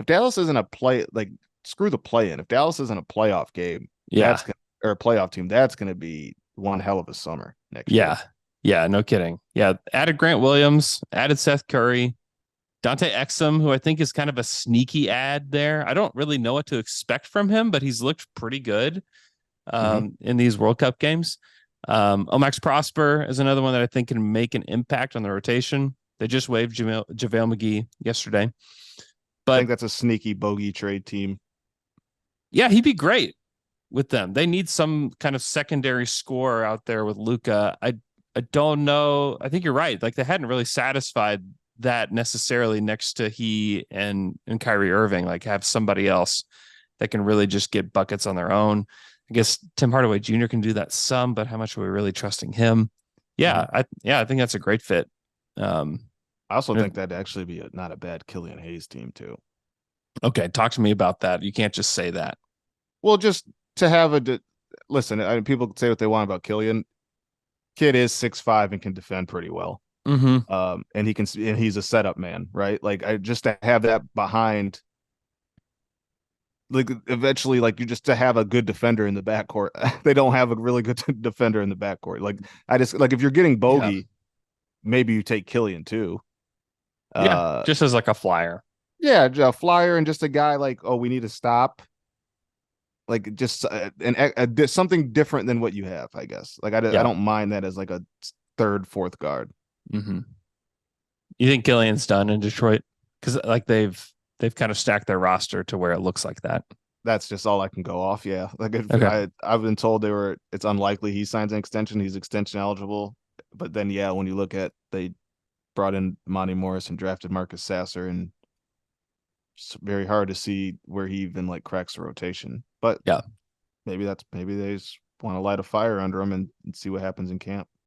if Dallas isn't a play, like screw the play in. If Dallas isn't a playoff game, Yeah. or a playoff team, that's gonna be one hell of a summer next year. Yeah. Yeah. No kidding. Yeah. Added Grant Williams, added Seth Curry, Dante Exum, who I think is kind of a sneaky ad there. I don't really know what to expect from him, but he's looked pretty good Hmm. in these World Cup games. Omax Prosper is another one that I think can make an impact on the rotation. They just waived JaVale McGee yesterday. I But think that's a sneaky bogey trade team. yeah, he'd be great with them. They need some kind of secondary scorer out there with Luca. I don't know. I think you're right. Like they hadn't really satisfied that necessarily next to he and Kyrie Irving. Like have somebody else that can really just get buckets on their own. I guess Tim Hardaway Jr. can do that some, but how much are we really trusting him? Hmm. I think that's a great fit. Um, I also think that'd actually be not a bad Killian Hayes team too. okay, talk to me about that. You can't just say that. Well, just to have listen. People say what they want about Killian. Kid is 6'5" and can defend pretty well. Mm-hmm. And he's a setup man, right? Like I just to have that behind, like eventually, like you just to have a good defender in the backcourt. They don't have a really good defender in the backcourt. Like I just like if you're getting Yeah. Bogey, maybe you take Killian too. Yeah. Uh, Just as like a flyer. yeah, a flyer and just a guy like, oh, we need to stop. Like just something different than what you have, I guess. Like I Yeah. don't mind that as like a third, fourth guard. Mm-hmm. You think Killian's done in Detroit? Because like they've kind of stacked their roster to where it looks like that. That's just all I can go off. Yeah, like Okay. I've been told it's unlikely he signs an extension. He's extension eligible, but then yeah, when you look at they brought in Monty Morris and drafted Marcus Sasser, and it's very hard to see where he even like cracks the rotation. But Yeah. maybe they just want to light a fire under him and see what happens in camp.